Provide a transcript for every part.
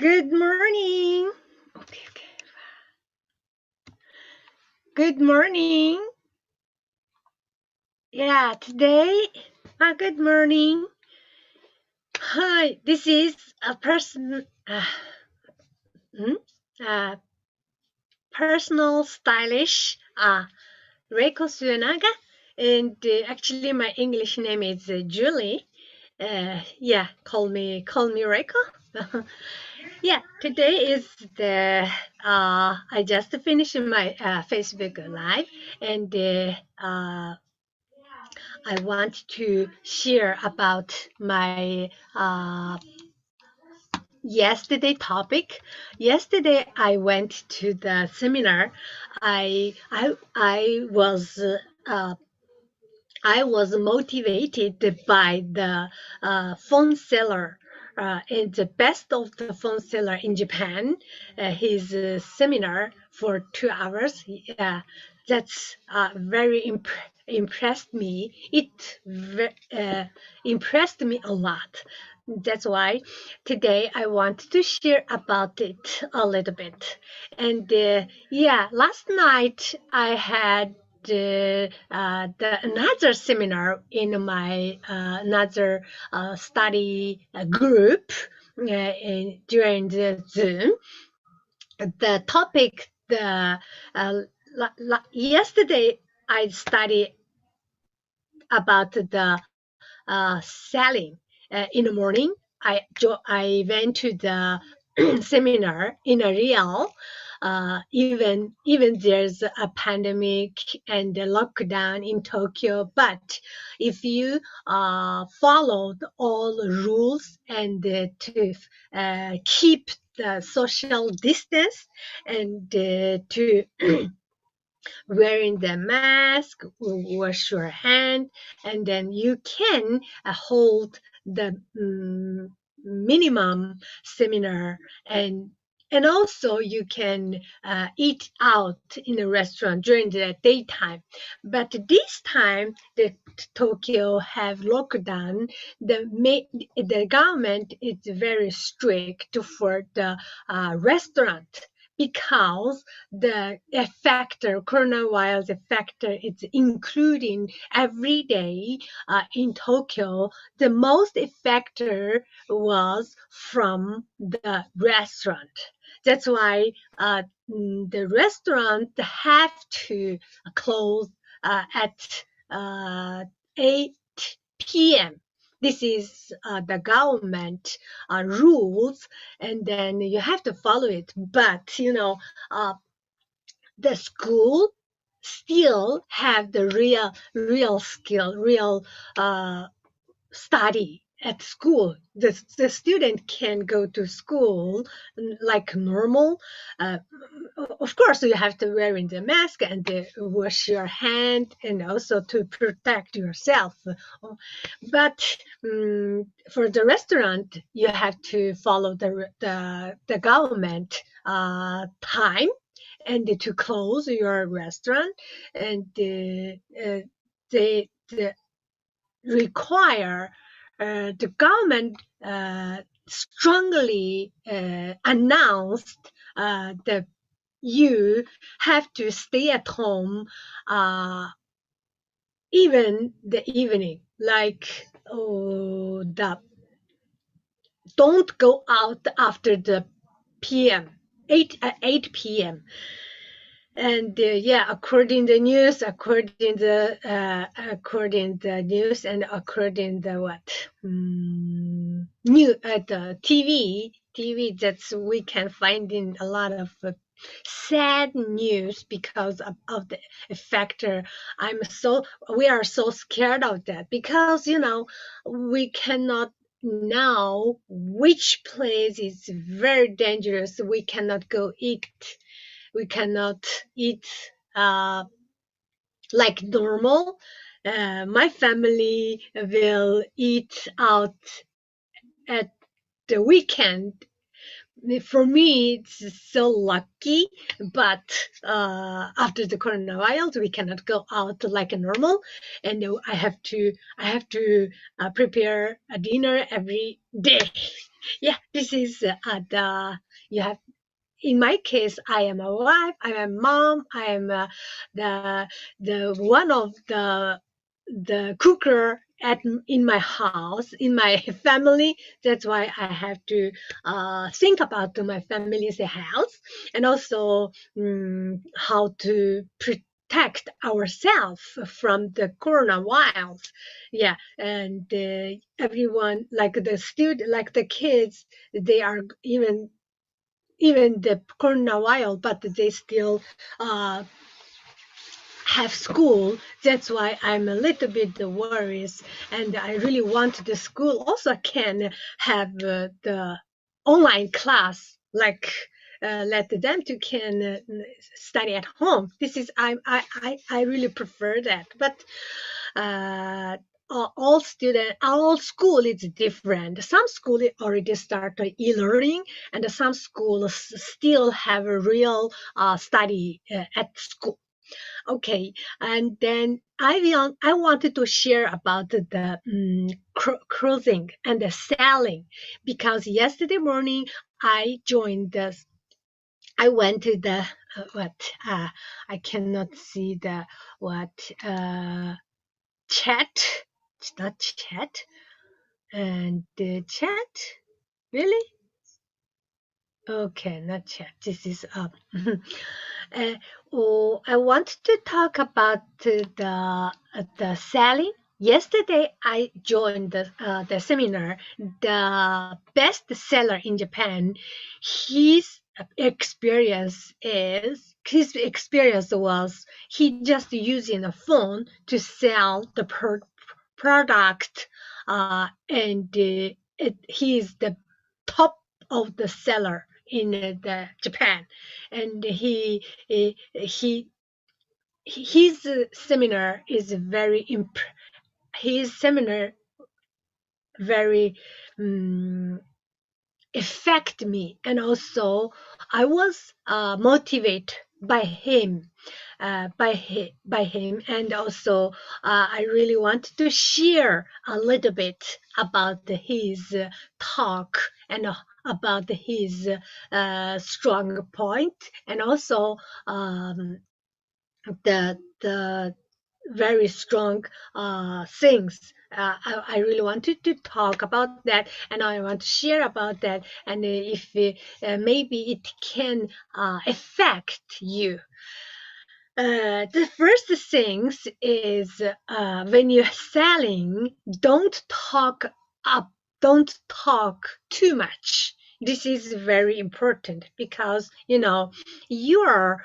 Good morning. Okay. Good morning. Yeah, today, good morning. Hi, this is a hmm? uh, personal stylish, Reiko Suenaga. And actually, my English name is Julie. Yeah, call me Reiko. Yeah, today is the I just finished my Facebook live, and I want to share about my yesterday topic. Yesterday I went to the seminar. I was I was motivated by the phone seller. And the best of the phone seller in Japan, his seminar for 2 hours. That's very impressed me. Impressed me a lot. That's why today I want to share about it a little bit. And last night I had another seminar in my another study group during the Zoom. The topic, yesterday I studied about the selling. In the morning, I went to the seminar in a real. Even there's a pandemic and a lockdown in Tokyo, but if you followed all the rules and to keep the social distance and to wearing the mask, wash your hand, and then you can hold the minimum seminar, and also you can eat out in a restaurant during the daytime. But this time, the Tokyo have lockdown. The government is very strict for the restaurant, because the factor, coronavirus factor, is including every day in Tokyo. The most factor was from the restaurant. That's why the restaurant have to close at 8 p.m. This is the government rules, and then you have to follow it. But the school still have the real skill, real study at school. The student can go to school like normal. Of course, you have to wear the mask and wash your hand, and also to protect yourself. But for the restaurant, you have to follow the government time and to close your restaurant, and they require the government strongly announced that you have to stay at home even the evening, like don't go out after the PM 8 p.m. And according the news, according the news, and according the new the TV, that's we can find in a lot of sad news because of the factor. We are so scared of that, because we cannot know which place is very dangerous. We cannot go eat. We cannot eat like normal. My family will eat out at the weekend. For me, it's so lucky, but after the coronavirus, we cannot go out like normal, and I have to prepare a dinner every day. Yeah, this is you have. In my case, I am a wife, I am a mom, I am the one of the cooker in my house, in my family. That's why I have to think about my family's health, and also how to protect ourselves from the coronavirus. Yeah, and everyone, like the student, like the kids, they are even the coronavirus, but they still uh, have school. That's why I'm a little bit worried, and I really want the school also can have the online class, like let them to can study at home. This is I really prefer that, but uh, all school is different. Some school already start e-learning, and some schools still have a real study at school. Okay, and then I wanted to share about the cruising and the selling, because yesterday morning I joined the I went to the what I cannot see the what chat. It's not chat, and the chat, really. Okay, not chat. This is up. I want to talk about the selling. Yesterday, I joined the seminar. The best seller in Japan, his experience was he just using a phone to sell the product, and he is the top of the seller in the Japan, and he his seminar is his seminar very affect me, and also I was motivated by him, by him, and also I really wanted to share a little bit about his talk, and about his strong point, and also the very strong things. I really wanted to talk about that, and I want to share about that, and if maybe it can affect you. The first things is when you're selling, up, don't talk too much. This is very important, because you are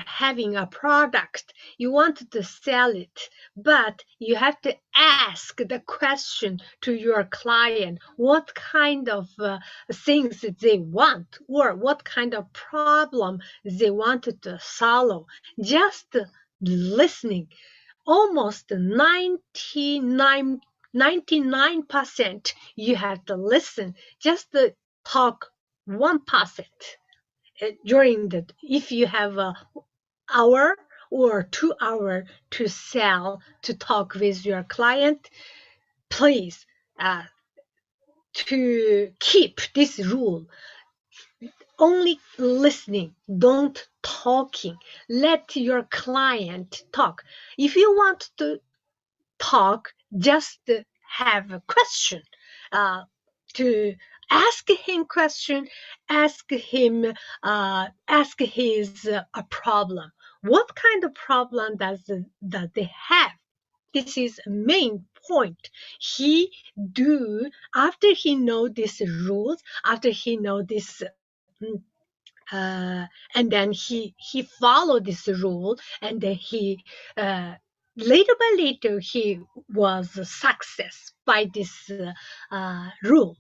having a product, you want to sell it, but you have to ask the question to your client what kind of things they want, or what kind of problem they wanted to solve. Just listening. Almost 99% you have to listen. Just talk 1% during the, if you have a hour or 2 hours to sell, to talk with your client, please to keep this rule. Only listening, don't talking. Let your client talk. If you want to talk, just have a question, to ask him question, ask his a problem. What kind of problem does they have? This is main point. He do, after he know these rules, after he know this, and then he followed this rule, and then he later by later he was a success by this rule.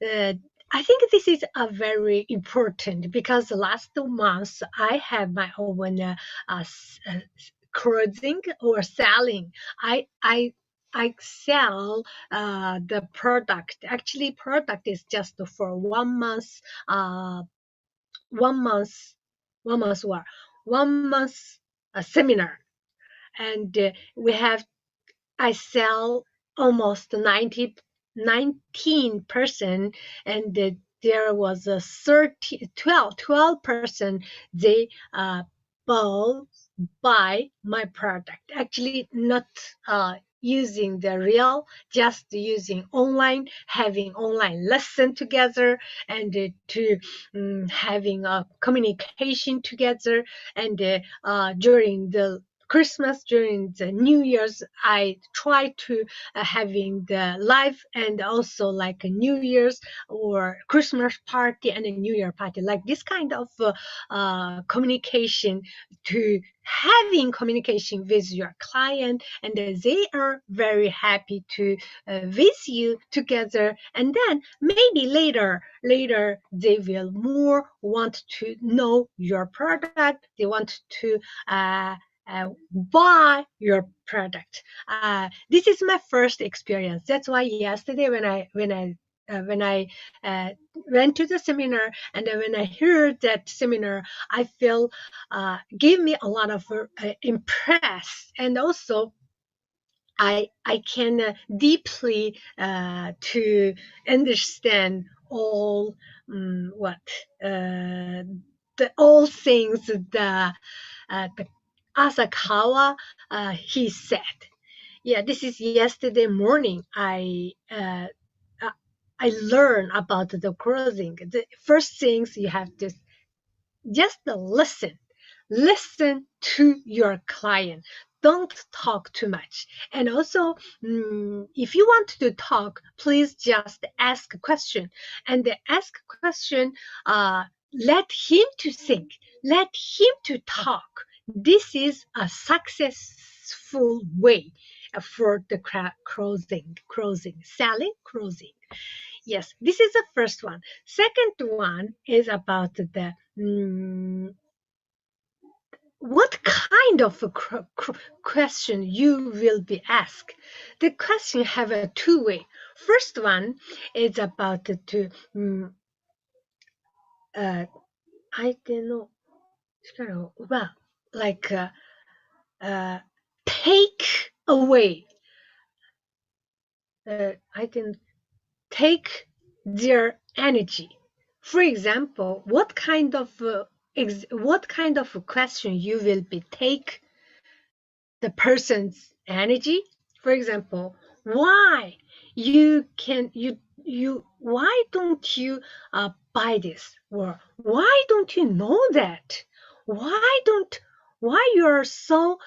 I think this is a very important, because last month I have my own cruising or selling. I sell the product. Actually, product is just for 1 month, 1 month, 1 month war, 1 month seminar, and we have I sell almost 90. 19 person, and there was a 12 person, they both buy my product. Actually, not using the real, just using online, having online lesson together, and to having a communication together. And during the Christmas, during the New Year's, I try to having the live, and also like a New Year's or Christmas party and a New Year party, like this kind of communication, to having communication with your client, and they are very happy to with you together. And then maybe later they will more want to know your product, they want to buy your product. This is my first experience. That's why yesterday when I went to the seminar, and then when I heard that seminar, I feel gave me a lot of impress, and also I can deeply to understand all the all things the Asakawa he said. Yeah, this is yesterday morning. I learned about the closing. The first things you have to just listen to your client. Don't talk too much. And also, if you want to talk, please just ask a question. And the ask question, let him to think, let him to talk. This is a successful way for the closing, selling, closing. Yes, this is the first one. Second one is about the what kind of a question you will be asked. The question have a two-way. First one is about to 相手の力を奪う like take away 相手の take their energy. For example, what kind of question you will be take the person's energy? For example, why why don't you buy this? Or why don't you know that? Why you're so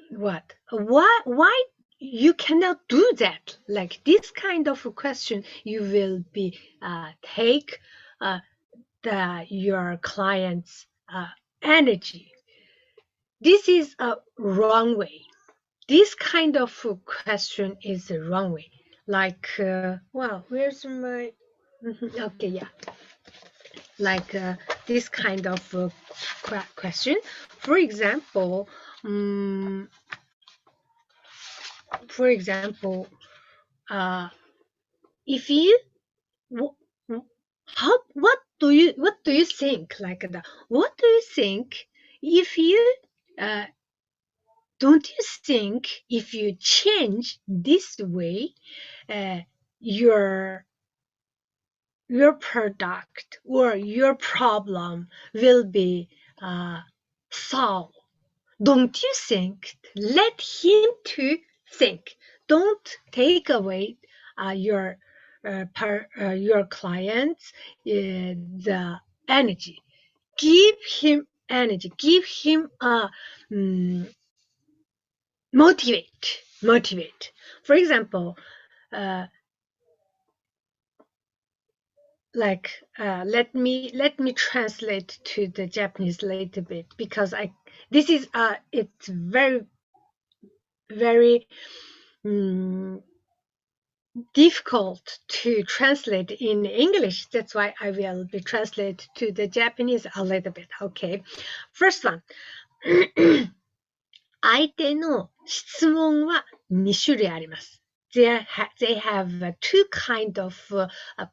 why you cannot do that? Like this kind of question you will be take your client's energy. This is a wrong way. This kind of question is the wrong way. Like, where's my... Okay, yeah. Like this kind of question. For example, if you... what do you think? Like that? What do you think if you... don't you think if you change this way, your product or your problem will be solved? Don't you think? Let him to think. Don't take away your client's the energy. Give him energy. Give him a motivate. For example, let me translate to the Japanese a little bit, because this is it's very difficult to translate in English. That's why I will be translate to the Japanese a little bit. Okay, first one. 相手の質問は2種類あります。They have two kind of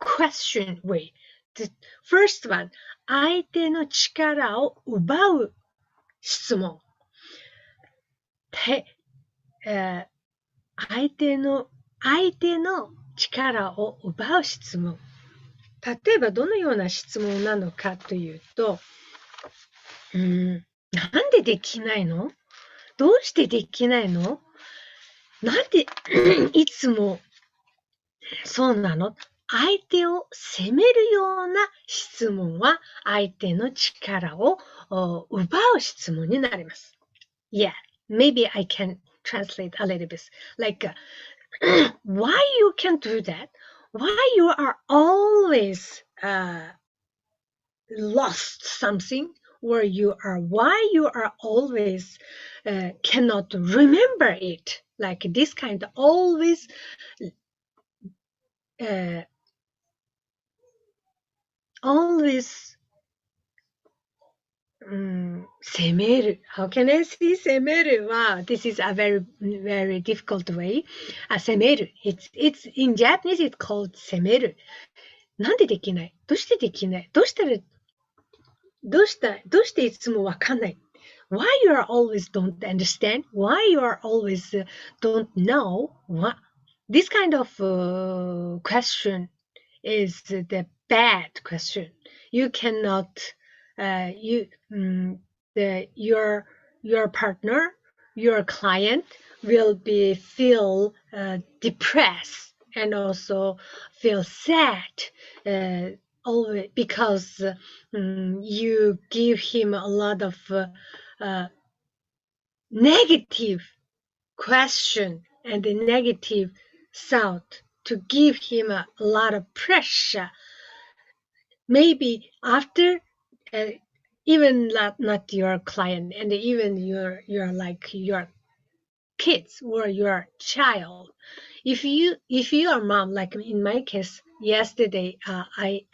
question way. The first one, 相手の力を奪う質問。相手の力を奪う質問。例えばどのような質問なのかというと、なんでできないの？どうしてできないの？なんでいつもそうなの？相手を責めるような質問は相手の力を奪う質問になります。Yeah, maybe I can translate a little bit. Like, why you can do that? Why you are always lost something? Or why you are always cannot remember it? Like this kind of always always 責める。How can I say 責めるは This is a very, very difficult way. 責める。It's in Japanese it's called 責める。なんでできない？どうしてできない？どうしていつもわかんない？ Why you are always don't understand? Why you are always don't know? What? This kind of question is the bad question. You cannot your partner, your client will feel depressed and also feel sad always because you give him a lot of negative question and a negative thought to give him a lot of pressure. Maybe after even not your client and even your kids or your child, if you are mom, like in my case yesterday, I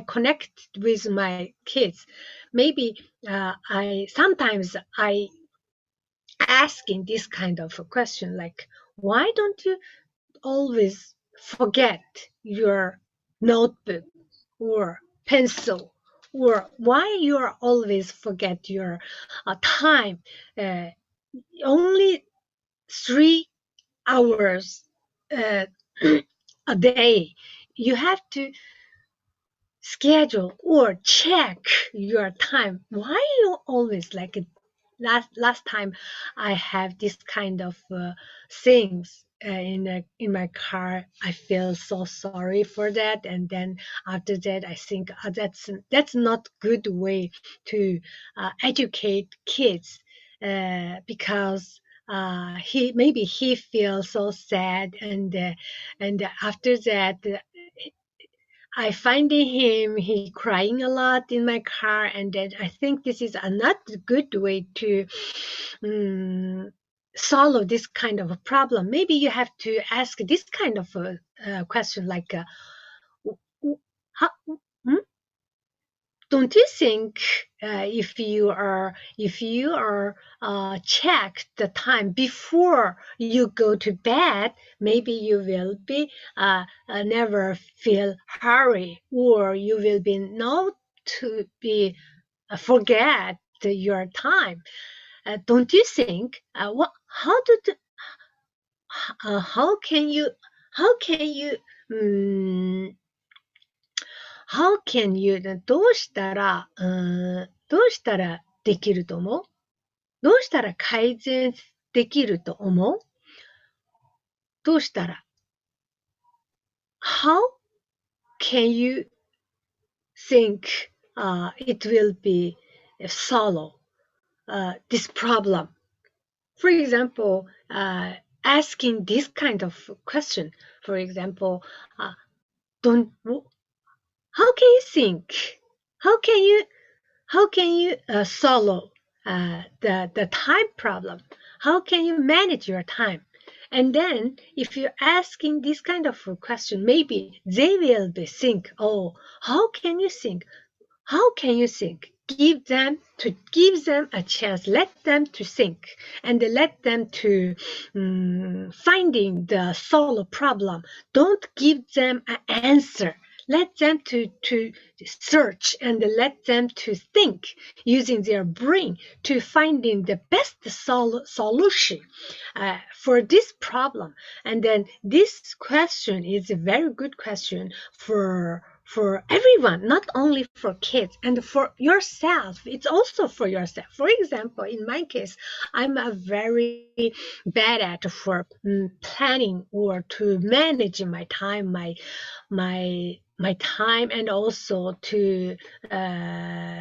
connect with my kids. Maybe sometimes I asking this kind of a question, like, why don't you always forget your notebook or pencil, or why you are always forget your time? Only 3 hours a day. You have to schedule or check your time. Why you always like it? Last time I have this kind of things in my car. I feel so sorry for that, and then after that I think that's not good way to educate kids because he feels so sad, and after that I find him he crying a lot in my car, and then I think this is a not good way to solve this kind of a problem. Maybe you have to ask this kind of a question, like, how, don't you think if you are check the time before you go to bed, maybe you will be never feel hurry, or you will be not to be forget your time. Don't you think? How can youどうしたらできると思う？どうしたら改善できると思う？どうしたら How can you think it will be solve this problem? For example, asking this kind of question. For example, how can you think? How can you solve the time problem? How can you manage your time? And then if you're asking this kind of question, maybe they will be think, oh, how can you think? How can you think? Give them a chance, let them to think, and let them to finding the solve problem. Don't give them an answer. let them to search and let them to think using their brain to finding the best solution for this problem. And then this question is a very good question for everyone, not only for kids and for yourself. It's also for yourself. For example, in my case, I'm a very bad at for planning or to manage my time, my time, and also to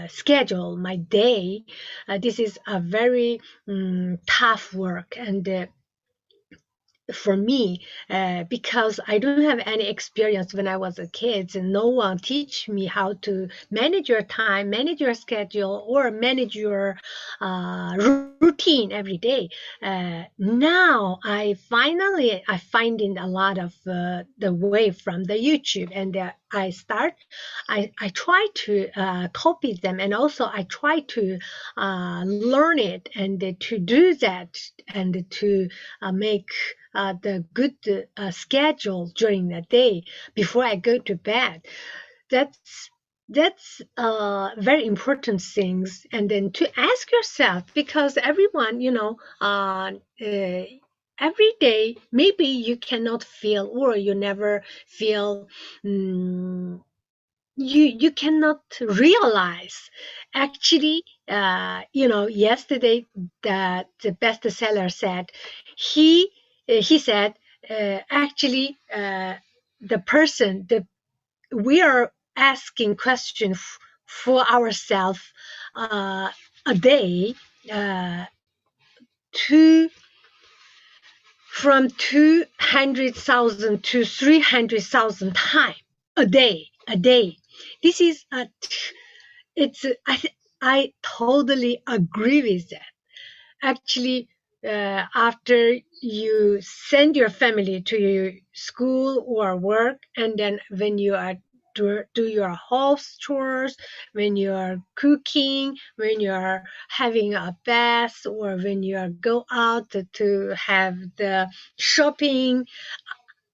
schedule my day. This is a very tough work, and for me, because I don't have any experience when I was a kid, and no one teach me how to manage your time, manage your schedule, or manage your routine every day. Now I finding a lot of the way from the YouTube, and I try to copy them, and also I try to learn it and to do that and to make the good schedule during the day before I go to bed. That's very important things. And then to ask yourself, because everyone, every day maybe you cannot feel, or you never feel. You cannot realize actually, yesterday the bestseller said he said actually we are asking questions for ourselves a day from 200,000 to 300,000 times a day. This is I totally agree with that. Actually, after you send your family to your school or work, and then when you are do your house chores, when you are cooking, when you are having a bath, or when you are go out to have the shopping,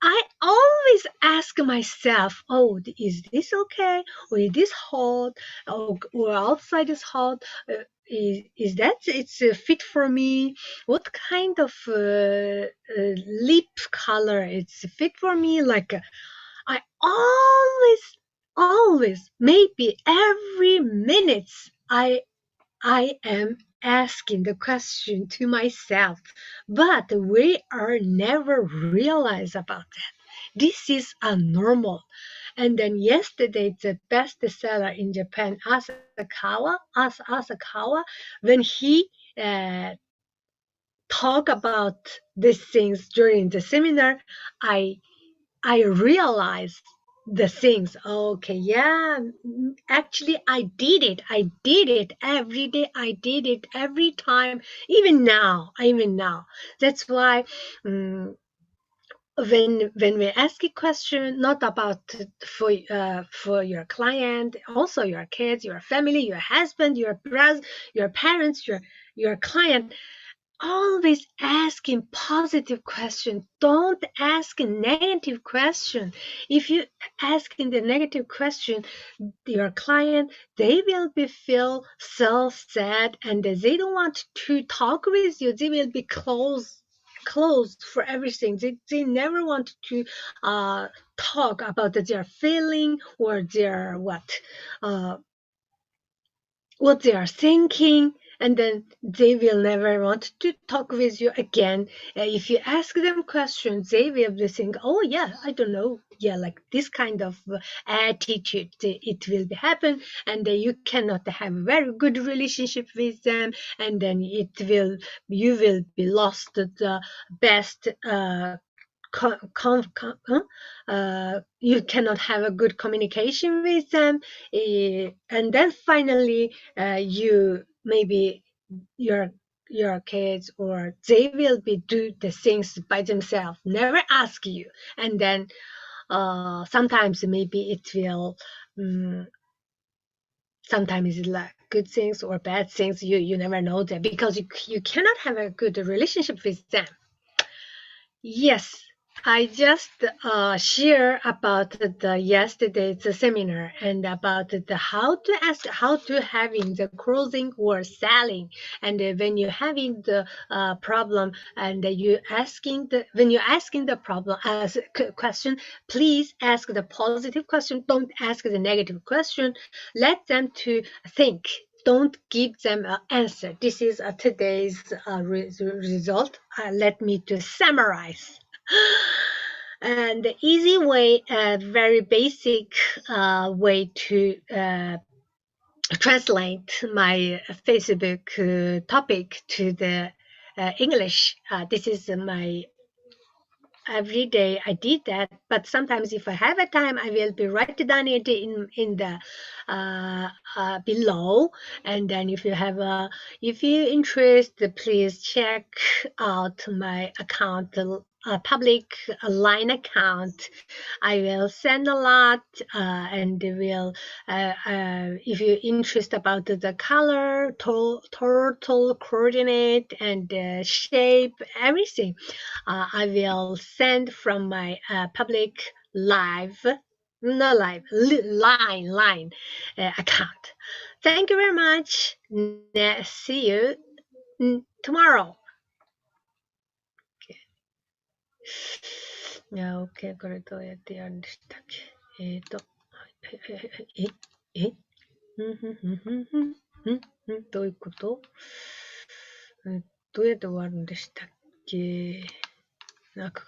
I always ask myself, oh, is this okay? Or is this hot? Or outside is hot? Is that it's fit for me? What kind of lip color it's fit for me? Like I always, maybe every minute, I am asking the question to myself, but we are never realize about that. This is a normal. And then yesterday, the bestseller in Japan, Asakawa, when he talk about these things during the seminar, I realized the things. Okay, yeah, actually I did it every day. I did it every time, even now. That's why when we ask a question, not about for your client, also your kids, your family, your husband, your brother, your parents, your client, always asking positive question. Don't ask a negative question. If you ask in the negative question, your client, they will be feel so sad, and they don't want to talk with you. They will be closed for everything. They never want to talk about their feeling or their what they are thinking, and then they will never want to talk with you again. If you ask them questions, they will be think, oh yeah, I don't know, yeah, like this kind of attitude, it will be happen, and you cannot have a very good relationship with them, and then you will be lost the best you cannot have a good communication with them, and then finally you maybe your kids, or they will be do the things by themselves, never ask you, and then sometimes maybe it will sometimes it's like good things or bad things, you never know that, because you cannot have a good relationship with them. Yes. I just share about the yesterday's seminar and about the how to having the closing or selling, and when you're having the problem and you asking the when you're asking the problem as question, please ask the positive question. Don't ask the negative question. Let them to think. Don't give them an answer. This is today's result. Let me to summarize. And the easy way, very basic way to translate my Facebook topic to the English. This is my every day I did that, but sometimes if I have a time, I will be write down it in the below. And then if you have if you're interested, please check out my account, public line account. I will send a lot, and will if you're interested about the color, total coordinate, and shape, everything. I will send from my public live, not live, line account. Thank you very much. See you tomorrow. OK、これどうやってやるんでしたっけ。どういうこと。どうやって終わるんでしたっけ。なんか